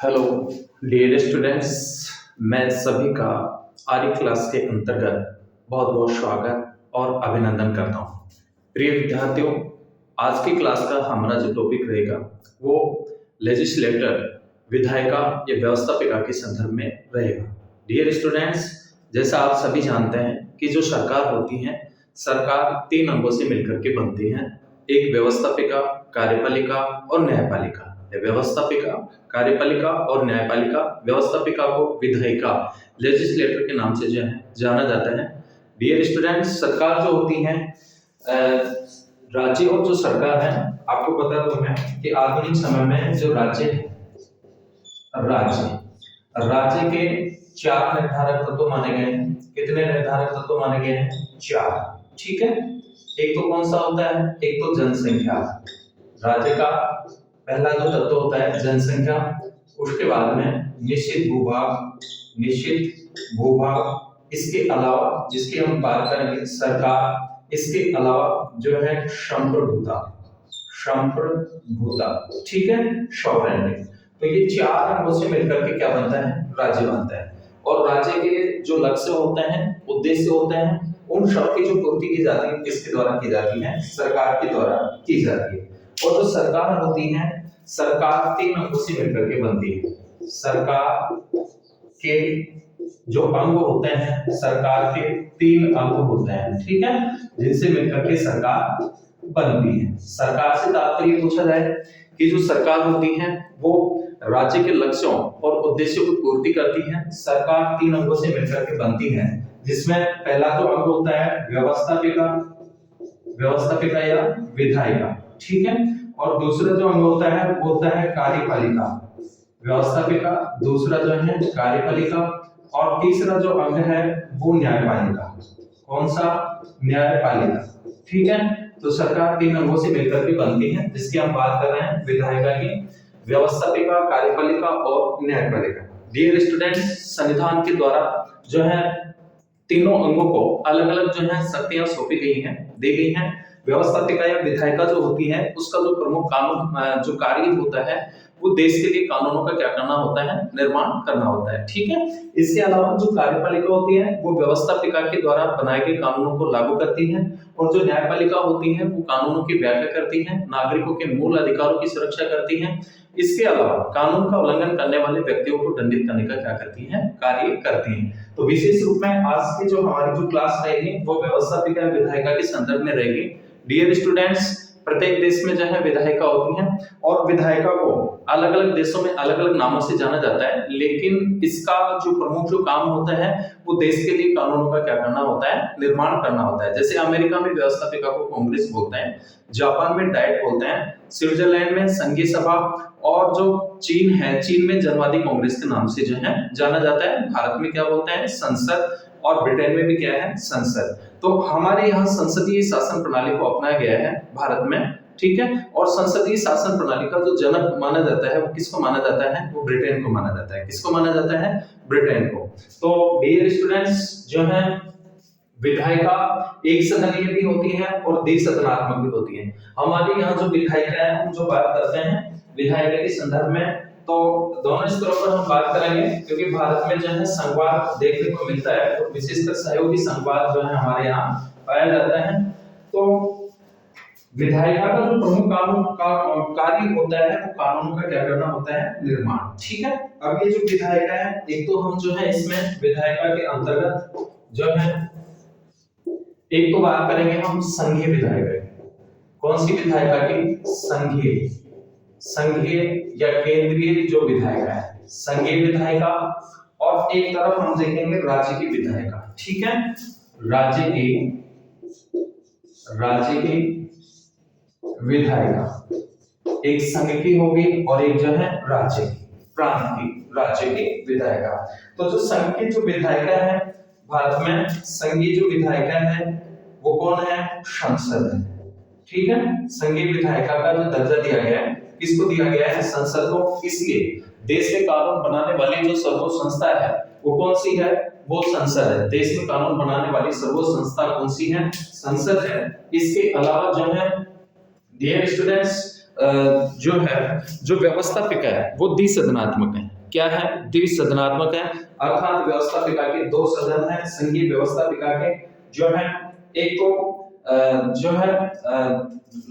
Hello dear students, मैं सभी का आर्य क्लास के अंतर्गत बहुत बहुत स्वागत और अभिनंदन करता हूँ। प्रिय विद्यार्थियों, आज की क्लास का हमारा जो टॉपिक रहेगा वो लेजिस्लेटर, विधायिका या व्यवस्थापिका के संदर्भ में रहेगा। डियर स्टूडेंट्स, जैसा आप सभी जानते हैं कि जो सरकार होती है, सरकार 3 अंगों से मिलकर के बनती है। एक व्यवस्थापिका, कार्यपालिका और न्यायपालिका। व्यवस्थापिका, कार्यपालिका और न्यायपालिका। व्यवस्थापिका को विधायिका, लेजिस्लेटर के नाम से जो है जाना जाता है। डियर स्टूडेंट्स, सरकार जो होती है, राज्य और जो सरकार है, आपको पता तो है कि आधुनिक समय में जो राज्य राज्य के 4 निर्धारक तत्व माने गए हैं। कितने निर्धारक तत्व माने गए हैं? 4। ठीक है। एक तो कौन सा होता है? एक तो जनसंख्या। राज्य का पहला जो तत्व होता है जनसंख्या। उसके बाद में निश्चित भूभाग। इसके अलावा जिसकी हम बात करेंगे सरकार। इसके अलावा जो है संप्रभुता। ठीक है, सॉवरेनिटी। तो ये 4 अंगों से मिलकर के क्या बनता है? राज्य बनता है। और राज्य के जो लक्ष्य होते हैं, उद्देश्य होते हैं, उन सब की जो पूर्ति की जाती है किसके द्वारा की जाती है? सरकार के द्वारा की जाती है। और जो सरकार होती है, सरकार 3 अंगों से मिलकर के बनती है। सरकार के जो अंग होते हैं, सरकार के 3 अंग होते हैं, ठीक है, जिनसे मिलकर के सरकार बनती है। सरकार से तात्पर्य पूछा जाए कि जो सरकार होती है वो राज्य के लक्ष्यों और उद्देश्यों की पूर्ति करती है। सरकार 3 अंगों से मिलकर के बनती है, जिसमें पहला जो अंग होता है व्यवस्थापिका या विधायिका। ठीक है। और दूसरा जो अंग होता है वो होता है कार्यपालिका। व्यवस्थापिका, दूसरा जो है कार्यपालिका, और तीसरा जो अंग है वो न्यायपालिका। कौन सा? न्यायपालिका। ठीक है। तो सरकार 3 अंगों से मिलकर के बनती है, जिसकी हम बात कर रहे हैं विधायिका की, व्यवस्थापिका, कार्यपालिका और न्यायपालिका। डियर स्टूडेंट्स, संविधान के द्वारा जो है तीनों अंगों को अलग अलग जो है शक्तियां सौंपी गई हैं, दी गई हैं। व्यवस्थापिका या विधायिका जो होती है, उसका जो प्रमुख कानून जो कार्य होता है वो देश के लिए कानूनों का क्या करना होता है? निर्माण करना होता है। ठीक है। इसके अलावा जो कार्यपालिका होती है वो व्यवस्थापिका के द्वारा बनाए गए कानूनों को लागू करती है, और जो न्यायपालिका होती है वो कानूनों की व्याख्या करती है, नागरिकों के मूल अधिकारों की सुरक्षा करती है। इसके अलावा कानून का उल्लंघन करने वाले व्यक्तियों को दंडित करने का क्या करती है? कार्य करती है। तो विशेष रूप में आज की जो हमारी जो क्लास रहेगी वो व्यवस्थापिका विधायिका के संदर्भ में रहेगी। डियर स्टूडेंट्स, प्रत्येक देश में जो है विधायिका होती है, और विधायिका को अलग अलग देशों में अलग अलग नामों से जाना जाता है, लेकिन इसका जो प्रमुख जो काम होता है वो देश के लिए कानूनों का क्या करना होता है? निर्माण करना होता है। जैसे अमेरिका में व्यवस्थापिका को कांग्रेस बोलते हैं, जापान में डाइट बोलते हैं, स्विट्जरलैंड में संघीय सभा, और जो चीन है, चीन में जनवादी कांग्रेस के नाम से जो है जाना जाता है। भारत में क्या बोलते हैं? संसद, और ब्रिटेन में भी क्या है? संसद। तो हमारे यहाँ संसदीय शासन प्रणाली को अपनाया गया है भारत में। ठीक है। और संसदीय शासन प्रणाली का जो जनक माना जाता है वो किसको माना जाता है? वो ब्रिटेन को माना जाता है। किसको माना जाता है? ब्रिटेन को। तो डियर स्टूडेंट्स, जो है विधायिका एक सदनीय भी होती है और द्विसदनात्मक भी होती है। हमारे यहाँ जो विधायिका है, हम जो बात करते हैं विधायिका के संदर्भ में, तो दोनों स्तरों पर हम बात करेंगे, क्योंकि भारत में जो है संघवाद देखने को मिलता है, तो विशेषकर सहयोगी संघवाद जो है हमारे यहाँ पाया जाता है। तो विधायिका का जो प्रमुख कानून का कार्य होता है वो कानूनों का क्या करना होता है? निर्माण। ठीक है। अब ये जो विधायिका है, एक तो हम जो है इसमें विधायिका के अंतर्गत जो है एक तो बात करेंगे हम संघीय विधायिका की। कौन सी विधायिका की? संघीय या केंद्रीय जो विधायिका है, संघीय विधायिका। और एक तरफ हम देखेंगे राज्य की विधायिका। ठीक है। राज्य की विधायिका एक संघ की होगी और एक जो है राज्य की, प्रांत की, राज्य की विधायिका। तो जो संघ की जो विधायिका है भारत में, संघीय जो विधायिका है वो कौन है? संसद है। ठीक है। संघीय विधायिका का जो दर्जा दिया गया है, किसको दिया गया है? संसद को। इसलिए देश में कानून बनाने वाली जो सर्वोच्च संस्था है वो कौन सी है? वो संसद है। देश में कानून बनाने वाली सर्वोच्च संस्था कौन सी है? संसद है। इसके अलावा जो है डियर स्टूडेंट्स, जो व्यवस्थापिका है वो द्विसदनात्मक है। क्या है, द्विसदनात्मक है, अर्थात व्यवस्थापिका के दो सदन है। संघीय व्यवस्थापिका के जो है एक तो जो है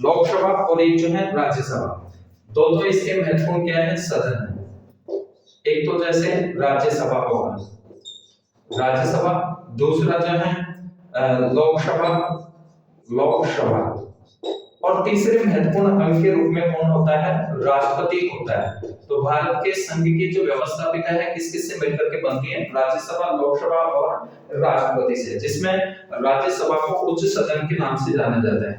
लोकसभा और एक जो है राज्यसभा। दोनों इसके महत्वपूर्ण क्या है, सदन है। एक तो जैसे राज्यसभा होगा, राज्यसभा, दूसरा जो है लोकसभा, लोकसभा, और तीसरे महत्वपूर्ण अंग के रूप में कौन होता है, राष्ट्रपति होता है। तो भारत के संघ की जो व्यवस्थापिका है किस किस से मिलकर के बनती है, राज्यसभा, लोकसभा और राष्ट्रपति से, जिसमें राज्यसभा को उच्च सदन के नाम से जाना जाता है।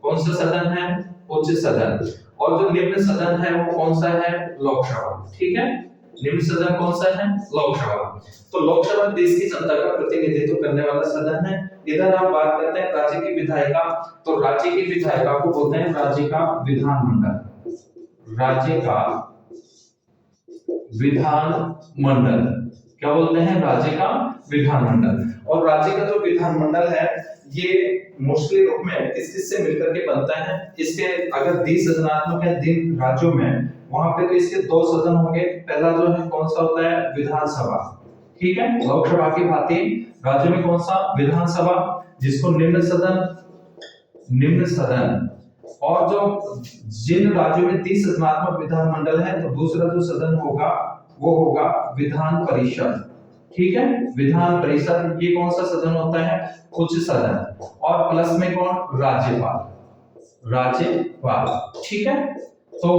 कौन सा सदन है, उच्च सदन। और जो निम्न सदन है वो कौन सा है, लोकसभा। ठीक है, निम्न सदन कौन सा है, लोकसभा। तो लोकसभा देश की जनता का प्रतिनिधित्व करने वाला सदन है। इधर हम बात करते हैं राज्य की विधायिका, तो राज्य की विधायिका को बोलते हैं राज्य का विधानमंडल। राज्य का विधानमंडल क्या बोलते हैं, राज्य का विधानमंडल। और राज्य का जो विधानमंडल है ये मोस्टली रूप में किस किस से मिलकर के बनता है, इसके अगर द्विसदनात्मक है दिन राज्यों में, वहां पे तो इसके दो सदन होंगे। पहला जो है कौन सा होता है, विधानसभा। ठीक है, लोकसभा की भांति राज्य में कौन सा, विधानसभा, जिसको निम्न सदन, निम्न सदन। और जो जिन राज्यों में द्विसदनात्मक विधानमंडल है तो दूसरा जो सदन होगा वो होगा विधान परिषद। ठीक है, विधान परिषद ये कौन सा सदन होता है, उच्च सदन। और प्लस में कौन, राज्यपाल, राज्यपाल। ठीक है, तो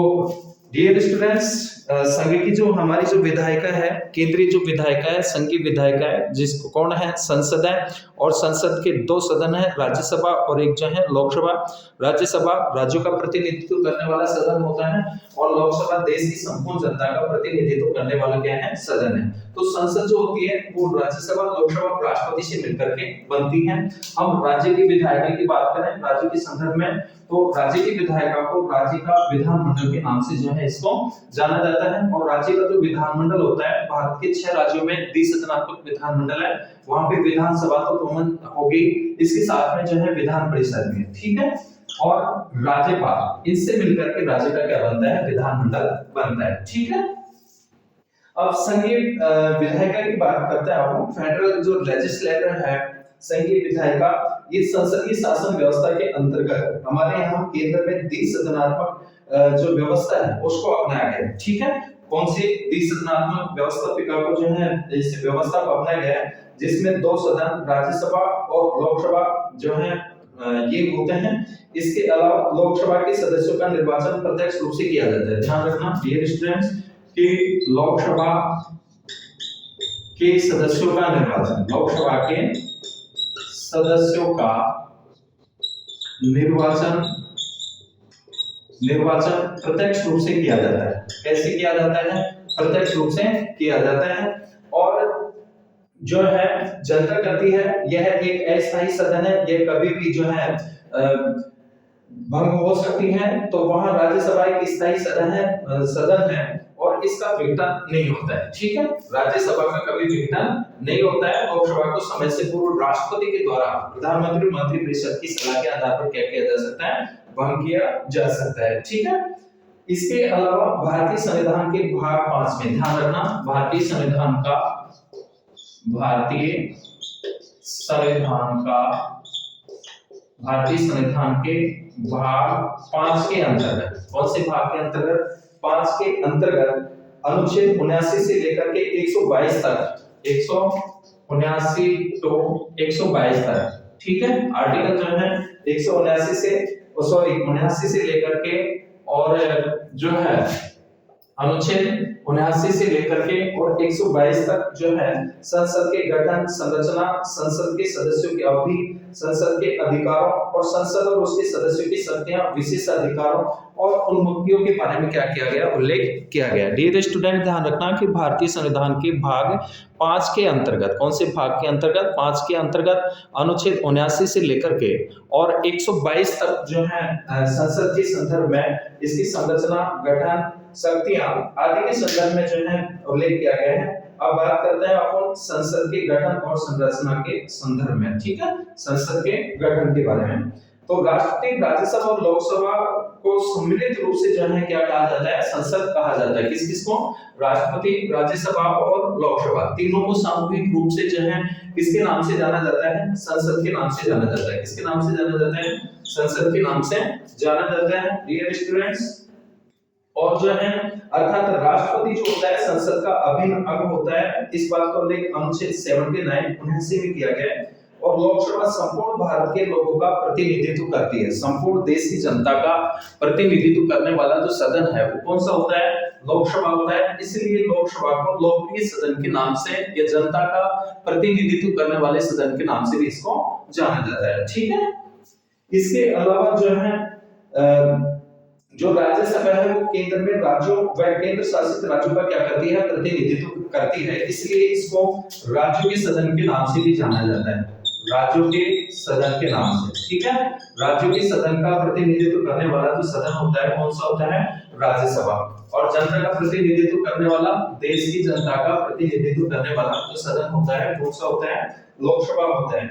डियर स्टूडेंट्स, संघ की जो हमारी जो विधायिका है, केंद्रीय जो विधायिका है, संघीय विधायिका है, जिसको कौन है, संसद है। और संसद के दो सदन है, राज्यसभा और एक जो है लोकसभा। राज्यसभा राज्यों का प्रतिनिधित्व करने वाला सदन होता है और लोकसभा देश की संपूर्ण जनता का प्रतिनिधित्व करने वाला क्या है, सदन है। तो संसद जो होती है वो राज्यसभा, लोकसभा, राष्ट्रपति से मिलकर के बनती है। हम राज्य की विधायिका की बात करें राज्य के संदर्भ में, तो राज्य की विधायिका को राज्य का विधानमंडल के नाम से जो है इसको जाना जाता है। और राज्य का जो विधानमंडल होता है, भारत के 6 राज्यों में द्विसदनात्मक विधानमंडल है, वहां पे विधानसभा तो कॉमन होगी, इसके साथ में जो है विधान परिषद भी। ठीक है, और राज्यपाल, इससे मिलकर के राज्य का क्या बनता है, विधानमंडल बनता है। ठीक है, अब संघीय विधायिका की बात करते हैं आप। फेडरल जो लेजिस्लेटर है, संघीय विधायिका, ये संसदीय शासन व्यवस्था के अंतर्गत हमारे यहाँ केंद्र में द्विसदनात्मक जो व्यवस्था है उसको अपनाया गया है। ठीक है, कौन सी द्विसदनात्मक व्यवस्थापिका को जो है इस व्यवस्था को अपनाया गया है, जिसमें दो सदन राज्यसभा और लोकसभा जो है ये होते हैं। इसके अलावा लोकसभा के सदस्यों का निर्वाचन प्रत्यक्ष रूप से किया जाता है। ध्यान रखना डियर स्टूडेंट्स कि लोकसभा के सदस्यों का निर्वाचन, लोकसभा के सदस्यों का निर्वाचन प्रत्यक्ष रूप से किया जाता है। कैसे किया जाता है, प्रत्यक्ष रूप से किया जाता है। और जो है जनता करती है, यह एक अस्थायी सदन है, यह कभी भी जो है भंग हो सकती है। तो वहां राज्यसभा एक स्थायी सदन है और इसका विघटन नहीं होता है। ठीक है, राज्यसभा का कभी विघटन नहीं होता है। लोकसभा को समय से पूर्व राष्ट्रपति के द्वारा प्रधानमंत्री मंत्रिपरिषद की सलाह के आधार पर क्या किया जा सकता है, भंग किया जा सकता है। ठीक है, इसके अलावा भारतीय संविधान के भाग 5 में ध्यान रखना, भारतीय संविधान के भाग 5 के अंतर्गत, कौन से भाग के अंतर्गत, 5 के अंतर्गत अनुच्छेद 79 से लेकर के 122 तक, 179 तो 122 तक। ठीक है, आर्टिकल जो है 79 से लेकर के और जो है अनुच्छेद 79 से लेकर के और 122 तक जो है संसद के गठन, संरचना, संसद के सदस्यों की अवधि, संसद के अधिकारों और संसद और उसके सदस्यों की शक्तियां, विशेष अधिकारों और उन्मुक्तियों के बारे में क्या किया गया, उल्लेख किया गया। डियर स्टूडेंट, ध्यान रखना कि भारतीय संविधान के भाग 5 के अंतर्गत, कौन से भाग के अंतर्गत, 5 के अंतर्गत अनुच्छेद 79 से लेकर के और 122 तक जो है संसद के संदर्भ में इसकी संरचना, गठन, शक्तियां आदि के संदर्भ में जो है उल्लेख किया गया है। अब बात करते हैं अपन संसद के गठन और संरचना के संदर्भ में। ठीक है, संसद के गठन के बारे में तो राष्ट्रपति, राज्यसभा और लोकसभा को सम्मिलित रूप से जो है क्या कहा जाता है, संसद कहा जाता है। किस किस को, राष्ट्रपति, राज्यसभा और लोकसभा, तीनों को सामूहिक रूप से जो है किसके नाम से जाना जाता है, संसद के नाम से जाना जाता है। किसके नाम से जाना जाता है, संसद के नाम से जाना जाता है डियर स्टूडेंट्स। और जो है अर्थात राष्ट्रपति जो होता है संसद का अभिन्न अंग होता है, इस बात को उल्लेख अनुच्छेद 79 79 में किया गया है। और लोकसभा संपूर्ण भारत के लोगों का प्रतिनिधित्व करती है, संपूर्ण देश की जनता का प्रतिनिधित्व करने वाला जो सदन है वो कौन सा होता है, लोकसभा होता है। इसलिए लोकसभा को लोकप्रिय सदन के नाम से या जनता का प्रतिनिधित्व करने वाले सदन के नाम से भी इसको जाना जाता है, ठीक है। इसके अलावा जो है जो राज्यसभा है वो केंद्र में राज्यों व केंद्र शासित राज्यों का क्या करती है, प्रतिनिधित्व करती है। इसलिए इसको राज्यों के सदन के नाम से भी जाना जाता है, राज्यों के सदन के नाम से, ठीक है। राज्यों के सदन का प्रतिनिधित्व करने वाला जो सदन होता है कौन सा होता है, राज्यसभा। और जनता का प्रतिनिधित्व करने वाला, देश की जनता का प्रतिनिधित्व करने वाला जो सदन होता है कौन सा होता है, लोकसभा होता है।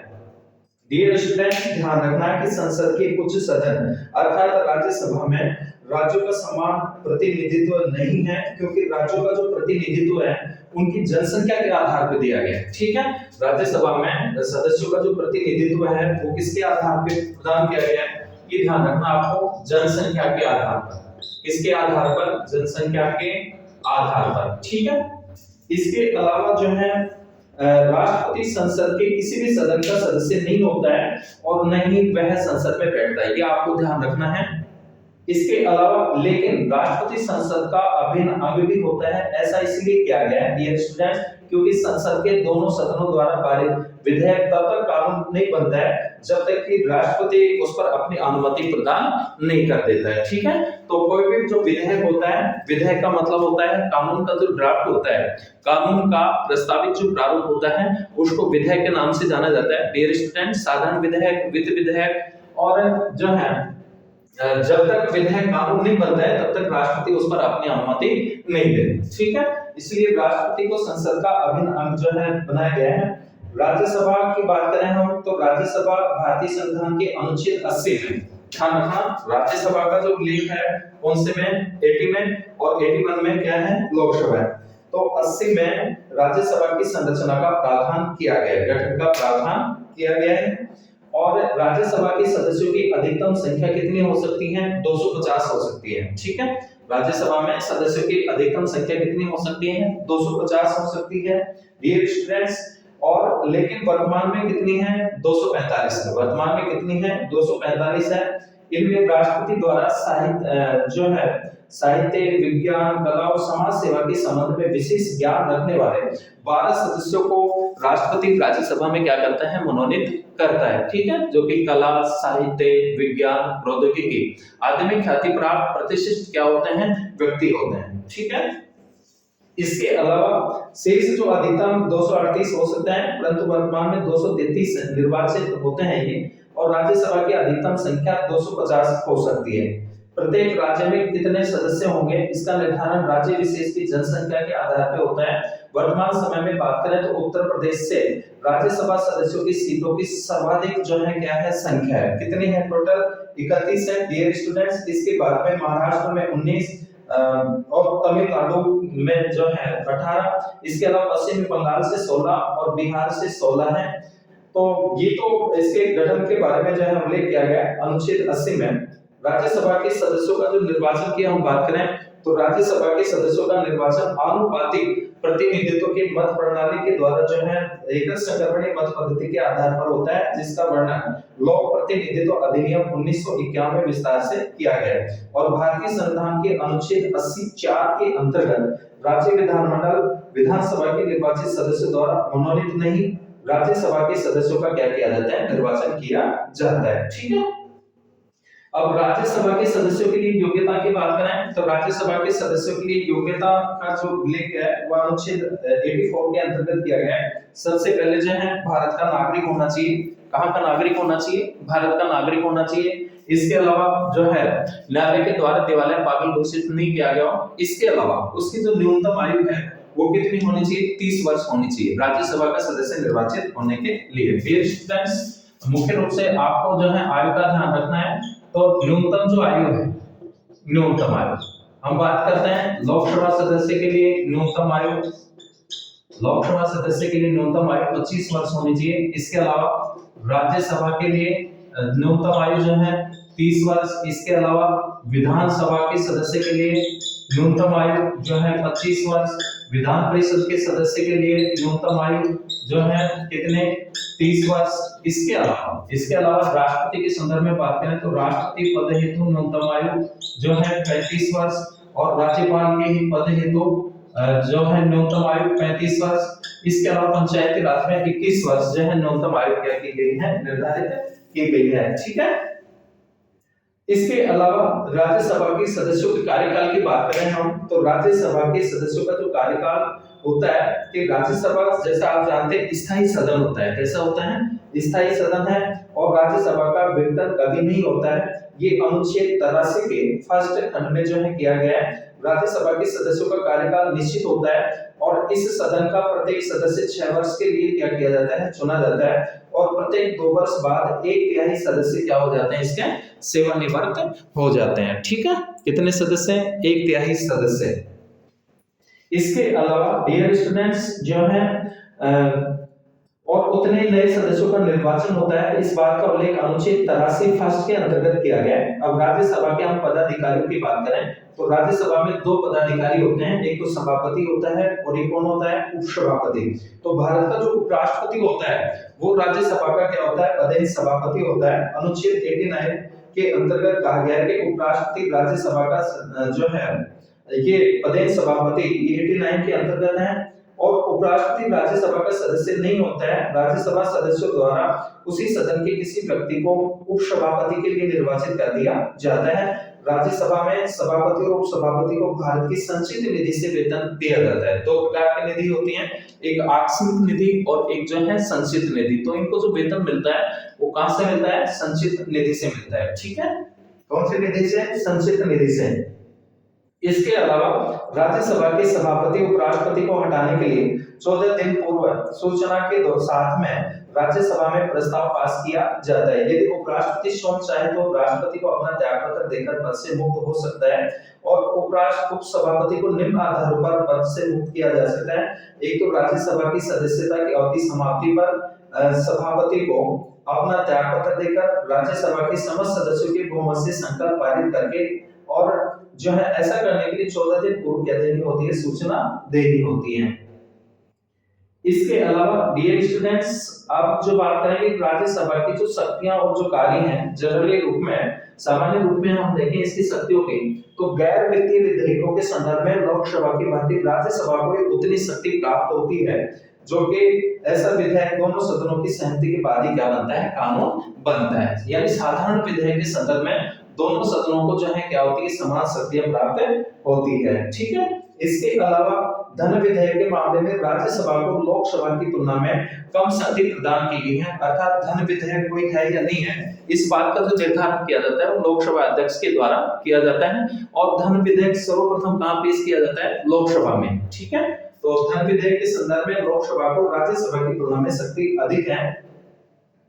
डियर स्टूडेंट्स, ध्यान रखना है कि संसद के कुछ सदन अर्थात राज्यसभा में राज्यों का समान प्रतिनिधित्व नहीं है, क्योंकि राज्यों का जो प्रतिनिधित्व है उनकी जनसंख्या के आधार पर दिया गया है, ठीक है। राज्यसभा में सदस्यों का जो प्रतिनिधित्व है वो किसके आधार पर प्रदान किया गया है, ये ध्यान रखना आपको, जनसंख्या के आधार पर। किसके आधार पर, जनसंख्या के आधार पर, ठीक है। इसके अलावा जो है राष्ट्रपति संसद के किसी भी सदन का सदस्य नहीं होता है और न ही वह संसद में बैठता है, ये आपको ध्यान रखना है। इसके अलावा लेकिन राष्ट्रपति संसद का अभिन्न अंग भी होता है, ऐसा इसलिए किया गया है डियर स्टूडेंट्स क्योंकि संसद के दोनों सदनों द्वारा पारित विधेयक तब तक कानून नहीं बनता है जब तक कि राष्ट्रपति उस पर अपनी अनुमति प्रदान नहीं कर देता है, ठीक है। तो कोई भी जो विधेयक होता है, विधेयक का मतलब होता है कानून का जो ड्राफ्ट होता है, कानून का प्रस्तावित जो प्रारूप होता है उसको विधेयक के नाम से जाना जाता है डियर स्टूडेंट। साधारण विधेयक, वित्त विधेयक और जो है जब तक विधेयक कानून नहीं बनता है तब तक राष्ट्रपति उस पर अपनी अनुमति नहीं देते, ठीक है। इसलिए राष्ट्रपति को संसद का अभिन्न अंग जो है बनाया गया है। राज्यसभा की बात करें हम तो राज्यसभा भारतीय संविधान के अनुच्छेद 80 में, ध्यान रखना, राज्यसभा का जो उल्लेख है कौन से में, 80 में, और 81 में क्या है, लोकसभा है। तो 80 में राज्यसभा की संरचना का प्रावधान किया गया है, गठन का प्रावधान किया गया है। और राज्यसभा के सदस्यों की अधिकतम संख्या कितनी हो सकती है, 250 हो सकती है, ठीक है। राज्यसभा में सदस्यों की अधिकतम संख्या कितनी हो सकती है, 250 हो सकती है डियर स्टूडेंट्स। और लेकिन वर्तमान में कितनी है, 245 है, वर्तमान में कितनी है, 245 है। इनमें राष्ट्रपति द्वारा साहित्य, विज्ञान, कला और समाज सेवा के संबंध में विशेष ज्ञान रखने वाले 12 सदस्यों को राष्ट्रपति राज्यसभा में क्या करता है, मनोनीत करता है, ठीक है। जो कि कला, साहित्य, विज्ञान, प्रौद्योगिकी आदि में ख्याति प्राप्त प्रतिष्ठित क्या होते हैं, व्यक्ति होते हैं, ठीक है। इसके अलावा शेष जो अधिकतम 238 हो सकता है, परंतु वर्तमान में 233 निर्वाचित होते हैं ये, और राज्यसभा की अधिकतम संख्या 250 हो सकती है। प्रत्येक राज्य में कितने सदस्य होंगे इसका निर्धारण राज्य विशेष की जनसंख्या के आधार पर होता है। वर्तमान समय में बात करें तो उत्तर प्रदेश से राज्यसभा सदस्यों की सीटों की सर्वाधिक जो है क्या है, संख्या है, कितनी है, टोटल 31 है डियर स्टूडेंट्स। इसके बाद में महाराष्ट्र में 19 और तमिलनाडु में जो है 18, इसके अलावा पश्चिम बंगाल से 16 और बिहार से 16 है। तो ये तो इसके गठन के बारे में जो है उल्लेख किया गया अनुच्छेद 80 में। राज्यसभा के सदस्यों का जो निर्वाचन की हम बात करें तो राज्यसभा के सदस्यों का निर्वाचन आनुपातिक प्रतिनिधित्व की मत प्रणाली के द्वारा जो है एकल संक्रमणीय मत पद्धति के आधार पर होता है, जिसका वर्णन लोक प्रतिनिधित्व अधिनियम 1991 में विस्तार से किया गया है। और भारतीय संविधान के अनुच्छेद 80(4) के अंतर्गत राज्य विधानमंडल विधानसभा के निर्वाचित सदस्यों द्वारा मनोनीत नहीं, राज्यसभा के सदस्यों का क्या किया जाता है, निर्वाचन किया जाता है, ठीक है। अब राज्यसभा के सदस्यों के लिए योग्यता की बात करें तो राज्यसभा के सदस्यों के लिए योग्यता का जो उल्लेख है वह अनुच्छेद 84 के अंतर्गत किया गया है। सबसे पहले जो है भारत का नागरिक होना चाहिए। कहां का नागरिक होना चाहिए, भारत का नागरिक होना चाहिए। इसके अलावा जो है न्यायालय के द्वारा दिवालिया पागल घोषित नहीं किया गया हो। इसके अलावा उसकी जो न्यूनतम आयु है वो कितनी होनी चाहिए, 30 वर्ष होनी चाहिए राज्यसभा का सदस्य निर्वाचित होने के लिए। डियर स्टूडेंट्स, मुख्य रूप से आपको जो है आयु का ध्यान रखना है। तो न्यूनतम जो आयु है, न्यूनतम आयु हम बात करते हैं लोकसभा सदस्य के लिए न्यूनतम आयु, लोकसभा सदस्य के लिए न्यूनतम आयु 25 वर्ष होनी चाहिए। इसके अलावा राज्यसभा के लिए न्यूनतम आयु जो है 30 वर्ष। इसके अलावा विधानसभा के सदस्य के लिए न्यूनतम आयु जो है 25 वर्ष। विधान परिषद के सदस्य के लिए न्यूनतम आयु जो है कितने 30 वर्ष। इसके अलावा राष्ट्रपति के संदर्भ में बात करें तो राष्ट्रपति पद हेतु न्यूनतम आयु जो है 35 वर्ष और राज्यपाल के पद हेतु जो है न्यूनतम आयु 35 वर्ष। इसके अलावा पंचायती राज में 21 वर्ष जो है न्यूनतम आयु क्या की गई है, निर्धारित की गई है। ठीक है। इसके अलावा राज्यसभा के सदस्यों के कार्यकाल की बात करें हम तो राज्यसभा के सदस्यों का जो कार्यकाल होता है कि राज्यसभा जैसा आप जानते हैं स्थायी सदन होता है। कैसा होता है? स्थायी सदन है। और राज्यसभा का वेतन कभी नहीं होता है। ये अनुच्छेद 83 के फर्स्ट खंड में जो है किया गया है। राज्यसभा के सदस्यों का कार्यकाल निश्चित होता है और इस सदन का प्रत्येक सदस्य 6 वर्ष के लिए क्या किया जाता है, चुना जाता है। और प्रत्येक 2 वर्ष बाद 1/3 सदस्य क्या हो जाते हैं, इसके सेवानिवृत्त हो जाते हैं। ठीक है। कितने सदस्य? 1/3 सदस्य। इसके अलावा डियर स्टूडेंट्स जो है और उतने नए सदस्यों का निर्वाचन होता है। इस बात का उल्लेख अनुच्छेद 83 फर्स्ट के अंतर्गत किया गया है। अब राज्यसभा के हम पदाधिकारियों की बात करें तो राज्यसभा में 2 पदाधिकारी होते हैं। एक तो सभापति होता है और एक कौन होता है, उपसभापति। तो भारत का जो उपराष्ट्रपति होता है वो राज्यसभा का क्या होता है, पदेन सभापति होता है। अनुच्छेद 89 के अंतर्गत कहा गया है कि उपराष्ट्रपति राज्यसभा का जो है ये पदेन सभापति, ये 89 के अंतर्गत है। और उपराष्ट्रपति राज्यसभा का सदस्य नहीं होता है। राज्यसभा सदस्यों द्वारा उसी सदन के किसी व्यक्ति को उपसभापति के लिए निर्वाचित कर दिया जाता है। राज्यसभा में सभापति और उपसभापति को भारत की संचित निधि से वेतन दिया जाता है। 2 प्रकार की निधि होती हैं, एक आकस्मिक निधि और एक जो है संचित निधि। तो इनको जो वेतन मिलता है वो कहां से मिलता है, संचित निधि से मिलता है। ठीक है। कौन सी निधि से? संचित निधि से। इसके अलावा राज्यसभा के सभापति उपराष्ट्रपति को हटाने के लिए 14 दिन पूर्व सूचना के साथ में राज्यसभा में प्रस्ताव पास किया जाता है। यदि उपराष्ट्रपति स्वयं चाहे तो राष्ट्रपति को अपना त्यागपत्र देकर पद से मुक्त हो सकता है और उपसभापति को निम्न आधारों पर पद से मुक्त किया जा सकता है। एक तो राज्यसभा की सदस्यता की अवधि समाप्ति पर सभापति को अपना त्यागपत्र देकर राज्यसभा के समस्त सदस्यों के बहुमत से संकल्प पारित करके और जो है ऐसा करने के लिए 14 दिन पूर्व क्या देनी होती है, सूचना देनी होती है। इसके अलावा डियर स्टूडेंट्स अब जो बात करेंगे राज्यसभा की जो शक्तियां और जो कार्य हैं जनरली रूप में, सामान्य रूप में हम देखें इसकी शक्तियों की तो गैर वित्तीय विधेयकों के संदर्भ में लोकसभा की भांति राज्यसभा को उतनी शक्ति प्राप्त होती है जो कि ऐसा विधेयक दोनों सदनों की सहमति के बाद ही क्या बनता है, कानून बनता है। यानी साधारण विधेयक के संदर्भ में दोनों सदनों को जो है क्या होती है, समान शक्तियां प्राप्त होती है। ठीक है। इसके अलावा धन विधेयक के मामले में राज्यसभा को लोकसभा की तुलना में कम शक्ति प्रदान की गई है। अर्थात धन विधेयक कोई है या नहीं है इस बात का जो निर्धारण किया जाता है वो लोकसभा अध्यक्ष के द्वारा किया जाता है और धन विधेयक सर्वप्रथम कहां पेश किया जाता है, लोकसभा में। ठीक है। तो धन विधेयक के संदर्भ में लोकसभा को राज्यसभा की तुलना में शक्ति अधिक है।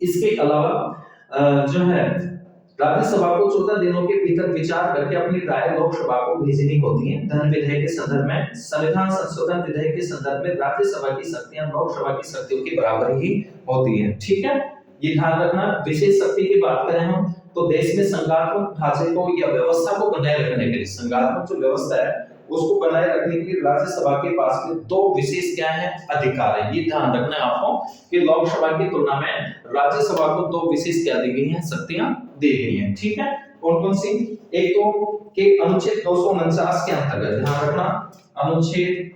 इसके अलावा जो है राज्यसभा को 14 दिनों के भीतर विचार करके अपनी राय लोकसभा को भेजनी होती है। धन विधेयक के संदर्भ में, संविधान संशोधन विधेयक के संदर्भ में राज्यसभा की शक्तियां लोकसभा की शक्तियों के बराबर ही होती है। ठीक है। ये ध्यान रखना। विशेष शक्ति की बात करें हम तो देश में संघात्मक ढांचे को या व्यवस्था को बनाए रखने के लिए, संघात्मक जो व्यवस्था है उसको बनाए रखने के लिए राज्यसभा के पास में 2 विशेष क्या है, अधिकार है। ये ध्यान रखना है आपको कि लोकसभा की तुलना में राज्यसभा को 2 विशेष क्या दी गई हैं, शक्तियां दी गई हैं। ठीक है। कौन कौन सी? एक तो के अनुच्छेद 249 के अंतर्गत, ध्यान रखना, अनुच्छेद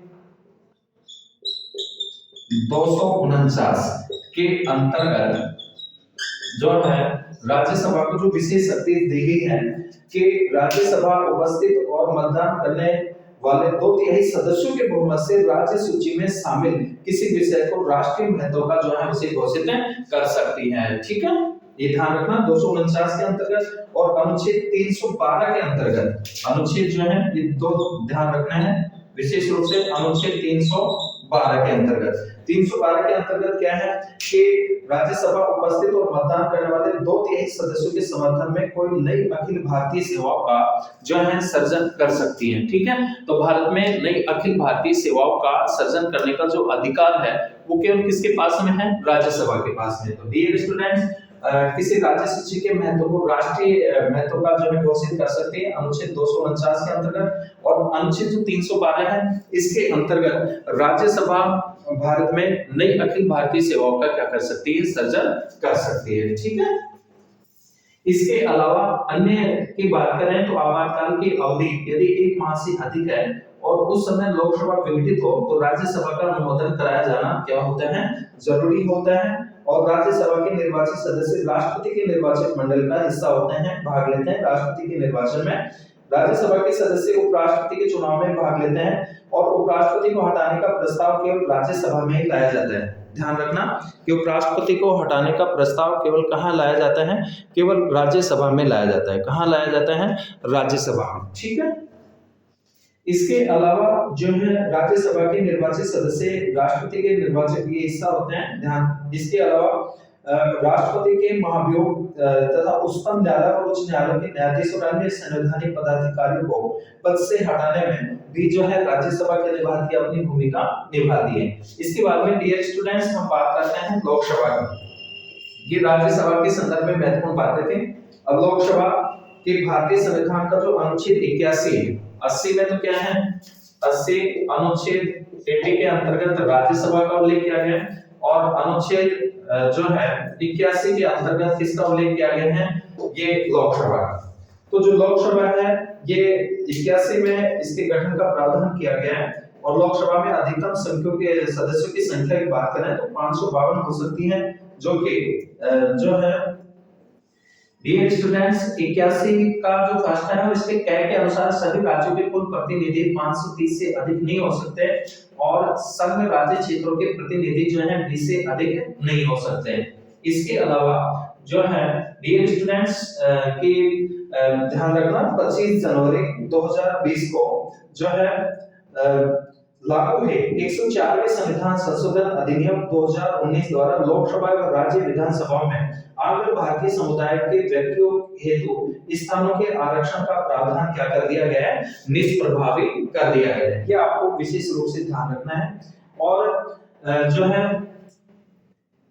249 के अंतर्गत जो है राज्यसभा को जो विशेष शक्ति दी गई है कि राज्यसभा उपस्थित और मतदान करने वाले 2/3 सदस्यों के बहुमत से राज्य सूची में शामिल किसी विषय को राष्ट्रीय महत्व का जो है उसे घोषित कर सकती है। ठीक है। ये ध्यान रखना 249 के अंतर्गत और अनुच्छेद 312 के अंतर्गत, अनुच्छेद जो है ये 2 ध्यान रखना है विशेष रूप से, अनुच्छेद 312 के अंतर्गत। 312 के अंतर्गत क्या है कि राज्यसभा उपस्थित और मतदान करने वाले 2/3 सदस्यों के समर्थन में कोई नई अखिल भारतीय सेवाओं का जो है सर्जन कर सकती है। ठीक है, तो भारत में नई अखिल भारतीय सेवाओं का सर्जन करने का जो अधिकार है वो केवल किसके पास में है? राज्यसभा के पास में। तो डियर स्टूडेंट्स, किसी राज्य सूची के महत्व को राष्ट्रीय महत्व का जो है घोषित कर सकते हैं अनुच्छेद 249 के अंतर्गत, और अनुच्छेद जो 312 है इसके अंतर्गत राज्यसभा भारत में नई अखिल भारतीय सेवाओं का क्या कर सकती है? सर्जन कर सकती है। ठीक है, इसके अलावा अन्य की बात करें तो आपातकाल की अवधि यदि 1 माह से अधिक है और उस समय लोकसभा विघटित हो तो राज्यसभा का अनुमोदन कराया जाना क्या होता है? जरूरी होता है। और राज्यसभा के निर्वाचित सदस्य राष्ट्रपति के निर्वाचक मंडल का हिस्सा होते हैं, भाग लेते हैं राष्ट्रपति के निर्वाचन में। राज्यसभा के सदस्य उपराष्ट्रपति के चुनाव में भाग लेते हैं और उपराष्ट्रपति को हटाने का प्रस्ताव केवल राज्यसभा में ही लाया जाता है। ध्यान रखना कि उपराष्ट्रपति को हटाने का प्रस्ताव केवल कहां लाया जाता है? केवल राज्यसभा में लाया जाता है। कहां लाया जाता है? राज्यसभा में। ठीक है, इसके अलावा जो है राज्यसभा के निर्वाचित सदस्य राष्ट्रपति के निर्वाचक के हिस्सा होते हैं। ध्यान, इसके अलावा राष्ट्रपति के महाभियोग तथा उच्चतम न्यायालय और उच्च न्यायालय के न्यायाधीश और अन्य संवैधानिक पदाधिकारियों को पद से हटाने में भी जो है राज्यसभा के निभाती अपनी भूमिका निभाती है। इसके बाद में डियर स्टूडेंट्स हम बात करते हैं लोकसभा की। ये राज्यसभा के संदर्भ में महत्वपूर्ण बातें थी। अब लोकसभा के भारतीय संविधान का जो अनुच्छेद 81 है, 80 में तो क्या है? 80 अनुच्छेद 80 के अंतर्गत राज्यसभा का उल्लेख किया गया है और अनुच्छेद जो है 81 के अंतर्गत किसका उल्लेख किया गया है? ये लोकसभा। तो जो लोकसभा है ये 81 में इसके गठन का प्रावधान किया गया है और लोकसभा में अधिकतम संख्या के सदस्यों की संख्या की बात करें तो 552 हो सकती है, जो कि जो है डियर स्टूडेंट्स 81 का जो फर्स्ट है इसके कै के अनुसार सभी राज्यों के कुल प्रतिनिधि 530 से अधिक नहीं हो सकते और संघ राज्य क्षेत्रों के प्रतिनिधि जो है 20 से अधिक नहीं हो सकते। इसके अलावा जो है डियर स्टूडेंट्स की ध्यान रखना 25 जनवरी 2020 को जो है लागू है 104वें संविधान संशोधन अधिनियम 2019 द्वारा लोकसभा और राज्य विधानसभाओं में आंध्र भारतीय समुदाय के व्यक्तियों हेतु स्थानों के आरक्षण का प्रावधान क्या कर दिया गया है? निष्प्रभावी कर दिया गया है। ये आपको विशेष रूप से ध्यान रखना है। और जो है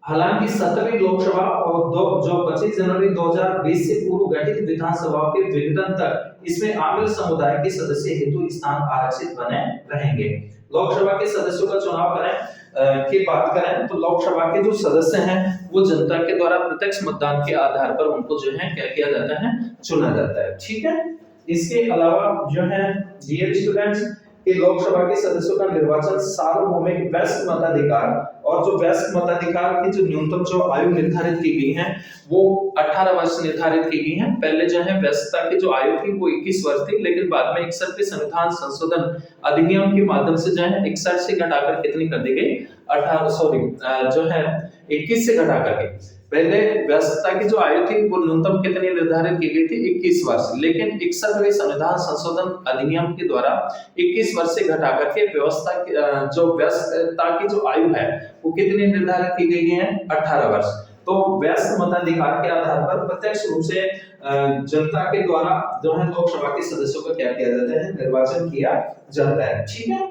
हालांकि 17वीं लोकसभा और जो 25 जनवरी 2020 से पूर्व गठित विधानसभाओं के विघटन तक इसमें आंध्र समुदाय के सदस्य हेतु स्थान आरक्षित बने रहेंगे। लोकसभा के सदस्यों का चुनाव करें की बात करें तो लोकसभा के जो सदस्य हैं वो जनता के द्वारा प्रत्यक्ष मतदान के आधार पर उनको जो है क्या किया जाता है? चुना जाता है। ठीक है, इसके अलावा जो है डियर स्टूडेंट्स कि लोकसभा के सदस्यों का निर्वाचन सार्वभौमिक वयस्क मताधिकार और जो वयस्क मताधिकार की जो न्यूनतम जो आयु निर्धारित की गई है वो 18 वर्ष निर्धारित की गई है। पहले जो है वयस्कता की जो आयु थी वो 21 वर्ष थी, लेकिन बाद में 61वें संविधान संशोधन अधिनियम के माध्यम से जो है 61 से घटाकर कितनी कर दी गई? 18 जो है 21 से घटा करके पहले वयस्कता की जो आयु थी वो न्यूनतम कितनी निर्धारित की गई थी? 21 वर्ष, लेकिन 61वें संविधान संशोधन अधिनियम के द्वारा 21 वर्ष से घटा करके व्यवस्था जो वयस्कता की जो आयु है वो कितनी निर्धारित की गई है? 18 वर्ष। तो वयस्क मताधिकार के आधार पर प्रत्यक्ष रूप से जनता के द्वारा जो है लोकसभा के सदस्यों का क्या किया जाता है? निर्वाचन किया जाता है। ठीक है,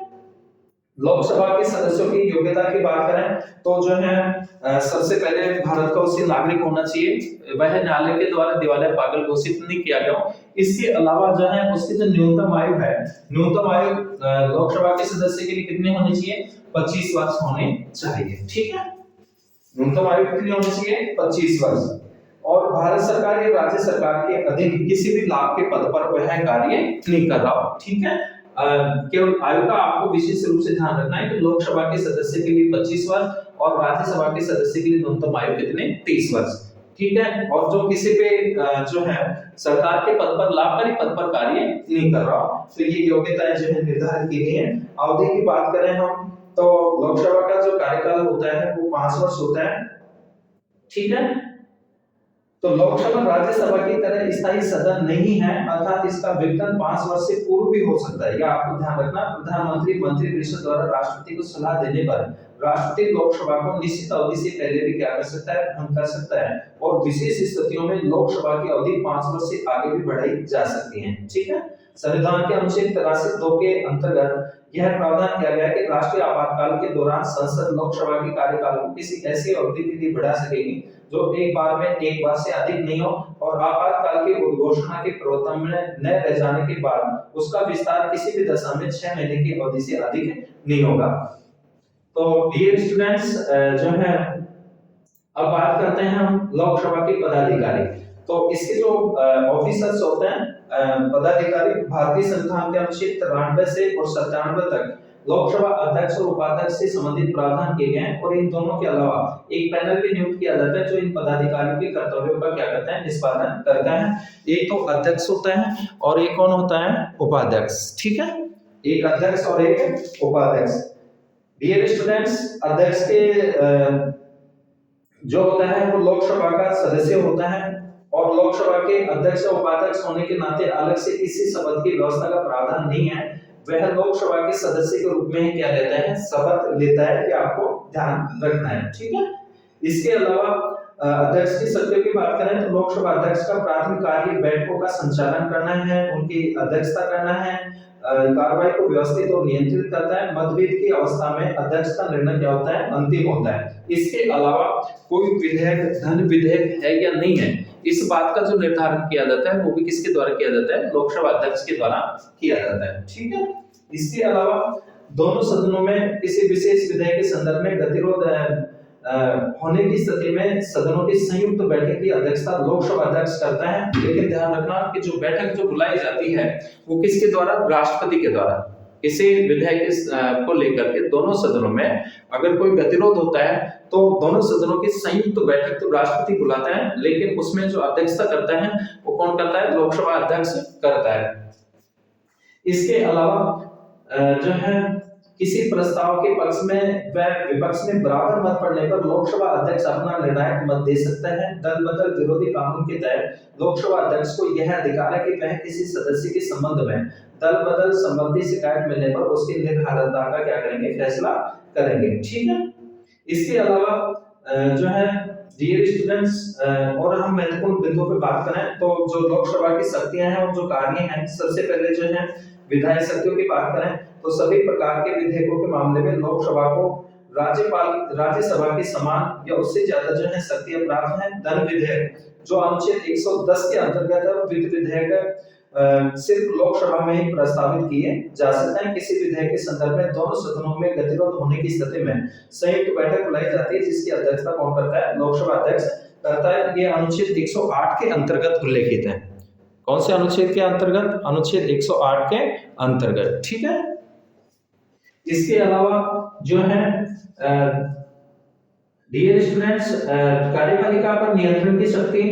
लोकसभा के सदस्यों की योग्यता की बात करें तो जो है सबसे पहले भारत का उसी नागरिक होना चाहिए, वह न्यायालय के द्वारा दिवालिया पागल घोषित नहीं किया गया। इसके अलावा जो है उसकी जो न्यूनतम आयु है, न्यूनतम आयु लोकसभा के सदस्य के लिए कितनी होनी चाहिए? 25 वर्ष होनी चाहिए। ठीक है, न्यूनतम आयु कितनी होनी चाहिए? 25 वर्ष। और भारत सरकार या राज्य सरकार के अधीन किसी भी लाभ के पद पर वह कार्य नहीं कर रहा हो। ठीक है, केवल आयु का आपको विशेष रूप से ध्यान रखना है कि लोकसभा के सदस्य के लिए 25 वर्ष और राज्यसभा के सदस्य के लिए न्यूनतम आयु कितने? 30 वर्ष। ठीक है, और जो किसी पे जो है सरकार के पद पर लाभकारी पद पर कार्य नहीं कर रहा तो ये योग्यताएं जो है निर्धारित की गई है। अवधि की बात करें हम तो लोकसभा का जो कार्यकाल होता है वो 5 वर्ष होता है। ठीक है, तो लोकसभा राज्यसभा की तरह स्थायी सदन नहीं है, अर्थात इसका विघटन 5 वर्ष से पूर्व भी हो सकता है। यह आपको ध्यान रखना। प्रधानमंत्री मंत्रिपरिषद द्वारा राष्ट्रपति को सलाह देने पर राष्ट्रपति लोकसभा को निश्चित अवधि से पहले भी क्या कर सकता है, भंग कर सकता है, और विशेष स्थितियों में लोकसभा की अवधि 5 वर्ष से आगे भी बढ़ाई जा सकती है। ठीक है। संविधान के अनुच्छेद 83(2) के अंतर्गत यह प्रावधान किया गया है कि राष्ट्रीय आपातकाल के दौरान संसद लोकसभा के कार्यकाल को किसी ऐसी अवधि के लिए बढ़ा सकेगी जो एक बार में 1 बार से अधिक नहीं हो, और आपातकाल की उद्घोषणा के प्रवर्तन में न रह जाने के बाद उसका विस्तार किसी भी दशा में 6 महीने की अवधि से अधिक नहीं होगा। तो डियर स्टूडेंट्स, जो है अब बात करते हैं हम लोकसभा के पदाधिकारी। तो इसके जो ऑफिसर्स होते हैं, पदाधिकारी, भारतीय संविधान के अनुच्छेद 93 से और 97 तक लोकसभा अध्यक्ष और उपाध्यक्ष से संबंधित प्रावधान किए गए हैं, और इन दोनों के अलावा एक पैनल भी नियुक्त किया जाता है जो इन पदाधिकारियों के कर्तव्यों का क्या करता है, निष्पादन करता है। एक तो अध्यक्ष होता है और एक कौन होता है, उपाध्यक्ष। ठीक है, एक अध्यक्ष और एक उपाध्यक्ष। डियर स्टूडेंट्स, अध्यक्ष के जो होता है वो लोकसभा का सदस्य होता है, और लोकसभा के अध्यक्ष और उपाध्यक्ष होने के नाते अलग से किसी शपथ की व्यवस्था का प्रावधान नहीं है। वह लोकसभा के सदस्य के रूप में क्या लेता है, शपथ लेता है, कि आपको ध्यान रखना है। ठीक है। इसके अलावा अध्यक्ष की शक्तियों की बात करें तो लोकसभा अध्यक्ष का प्राथमिक कार्य बैठकों का संचालन करना है, उनकी अध्यक्षता करना है, कार्रवाई को व्यवस्थित और नियंत्रित करता है। मतभेद की अवस्था में अध्यक्ष का निर्णय क्या होता है, अंतिम होता है। इसके अलावा कोई विधेयक धन विधेयक है या नहीं है, इस बात का जो निर्धारण किया जाता है वो भी किसके द्वारा किया जाता है, लोकसभा अध्यक्ष के द्वारा किया जाता है। ठीक है। इसके अलावा दोनों सदनों में किसी विशेष विधेयक के संदर्भ में गतिरोध होने की स्थिति में सदनों की संयुक्त बैठक की अध्यक्षता लोकसभा अध्यक्ष करता है। लेकिन ध्यान रखना कि जो बैठक जो बुलाई जाती है वो किसके द्वारा, राष्ट्रपति के द्वारा। किसी विधेयक को लेकर के दोनों सदनों में अगर कोई गतिरोध होता है तो दोनों सदनों की संयुक्त बैठक तो राष्ट्रपति बुलाता है, लेकिन उसमें जो अध्यक्षता करता है वो कौन करता है, लोकसभा अध्यक्ष करता है। इसके अलावा जो है किसी प्रस्ताव के पक्ष में व विपक्ष में बराबर मत पड़ने पर लोकसभा अध्यक्ष अपना निर्णायक मत दे सकता है। दल बदल विरोधी कानून के तहत लोकसभा अध्यक्ष को यह अधिकार है कि वह किसी सदस्य के संबंध में दल बदल संबंधी शिकायत मिलने पर उसकी निर्धारितता का क्या करेंगे, फैसला करेंगे। ठीक है। इसके अलावा जो है डियर स्टूडेंट्स, और हम महत्वपूर्ण बिंदुओं पर बात करें तो जो लोकसभा की शक्तियां हैं और जो कार्य हैं, सबसे पहले जो है विधायी शक्तियों की बात करें तो सभी प्रकार के विधेयकों के मामले में लोकसभा को राज्यसभा के समान या उससे ज्यादा जो है शक्तियां प्राप्त हैं। धन विधेयक जो अनुच्छेद 110 के अंतर्गत है, वित्त विधेयक सिर्फ लोकसभा में ही प्रस्तावित किए जा सकते हैं। किसी विधेयक के संदर्भ में दोनों सदनों में गतिरोध होने की स्थिति में संयुक्त बैठक बुलाई जाती है, जिसकी अध्यक्षता कौन करता है, लोकसभा अध्यक्ष करता है। ये अनुच्छेद 108 के अंतर्गत उल्लेखित है। कौन से अनुच्छेद के अंतर्गत, अनुच्छेद 108 के अंतर्गत। ठीक है। इसके अलावा जो है डियर स्टूडेंट्स, कार्यपालिका पर नियंत्रण की शक्ति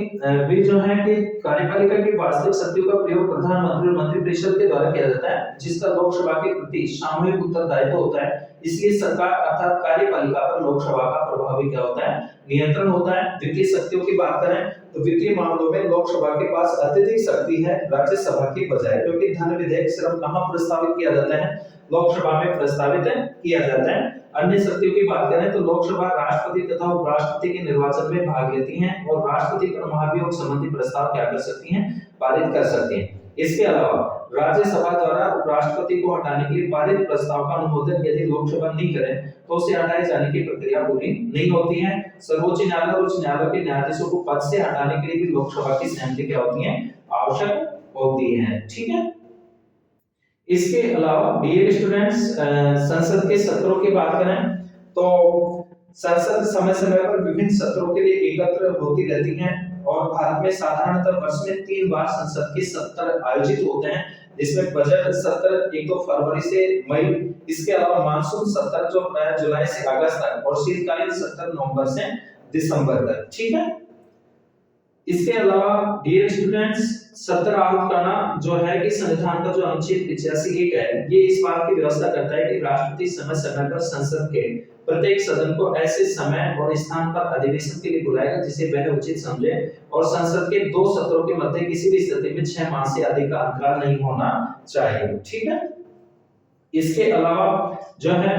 भी जो है कि कार्यपालिका की वास्तविक शक्तियों का प्रयोग प्रधानमंत्री और मंत्रिपरिषद के द्वारा किया जाता है, जिसका लोकसभा के प्रति सामूहिक उत्तरदायित्व होता है। इसलिए सरकार अर्थात कार्यपालिका पर लोकसभा का प्रभावी क्या होता है, नियंत्रण होता है। वित्तीय शक्तियों की बात करें तो वित्तीय मामलों में लोकसभा के पास अत्यधिक शक्ति है राज्यसभा की बजाय, क्योंकि धन विधेयक सिर्फ कहां प्रस्तावित किया जाता है, लोकसभा में प्रस्तावित किया जाता है। अन्य शक्तियों की बात करें तो लोकसभा राष्ट्रपति तथा उपराष्ट्रपति के निर्वाचन में भाग लेती हैं और राष्ट्रपति पर महाभियोग संबंधी प्रस्ताव क्या कर सकती हैं, पारित कर सकती हैं। इसके अलावा राज्यसभा द्वारा उपराष्ट्रपति को हटाने के लिए पारित प्रस्ताव का अनुमोदन यदि लोकसभा नहीं करे तो उसे हटाए जाने की प्रक्रिया पूरी नहीं होती है। सर्वोच्च न्यायालय और उच्च न्यायालय के न्यायाधीशों को पद से हटाने के लिए भी लोकसभा की सहमति क्या होती है, आवश्यक होती है। ठीक है। इसके अलावा डियर स्टूडेंट्स, संसद के सत्रों की बात करें तो संसद समय समय पर विभिन्न सत्रों के लिए एकत्र होती रहती है, और भारत में साधारणतः वर्ष में 3 बार संसद के सत्र आयोजित होते हैं, जिसमें बजट सत्र एक तो फरवरी से मई, इसके अलावा मानसून सत्र जो प्राय जुलाई से अगस्त तक, और शीतकालीन सत्र नवंबर से दिसंबर तक। ठीक है। इसके अलावा डियर स्टूडेंट्स, सत्र आहत करना जो है कि संविधान का जो अनुच्छेद 85(1) है, ये इस बात की व्यवस्था करता है कि राष्ट्रपति समय समय पर संसद के प्रत्येक सदन को ऐसे समय और स्थान पर अधिवेशन के लिए बुलाएगा जिसे वह उचित समझे, और संसद के 2 सत्रों के मध्य किसी भी स्थिति में 6 माह से अधिक का अंतराल नहीं होना चाहिए। ठीक है। इसके अलावा जो है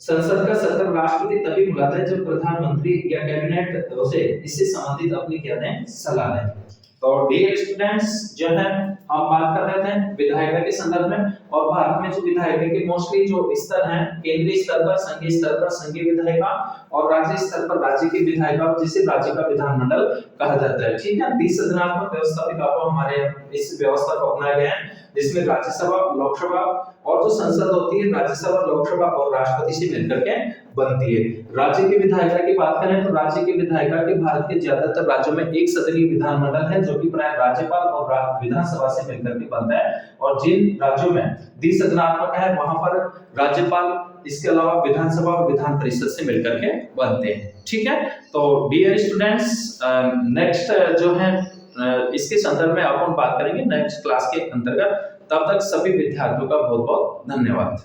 संसद का सत्र राष्ट्रपति तभी बुलाता है जब प्रधानमंत्री या कैबिनेट उसे इससे संबंधित अपनी कहते हैं सलाह दें। तो डियर स्टूडेंट्स, जो है हम बात कर रहे थे विधायिका के संदर्भ में, और भारत में जो विधायिका के मोस्टली जो स्तर हैं, केंद्रीय स्तर पर, संघीय स्तर पर संघीय विधायिका, और राज्य स्तर पर राज्य की विधायिका, जिसे राज्य का विधानमंडल कहा जाता है। ठीक है। द्विसदनात्मक व्यवस्था को हमारे इस व्यवस्था को अपनाया गया है, जिसमें राज्यसभा, लोकसभा और जो संसद होती है राज्यसभा, लोकसभा और राष्ट्रपति से मिलकर के बनती है। राज्य की विधायिका की बात करें तो राज्य की विधायिका के भारत के ज्यादातर राज्यों में एक सदनीय विधानमंडल है, जो कि प्राय राज्यपाल और विधानसभा से मिलकर के बनता है, और जिन राज्यों में द्विसदनात्मक है वहां पर राज्यपाल, इसके अलावा विधानसभा और विधान परिषद से मिलकर के बनते हैं। ठीक है। तो डियर स्टूडेंट्स, नेक्स्ट जो है इसके संदर्भ में अपन बात करेंगे नेक्स्ट क्लास के अंतर्गत। तब तक सभी विद्यार्थियों का बहुत बहुत धन्यवाद।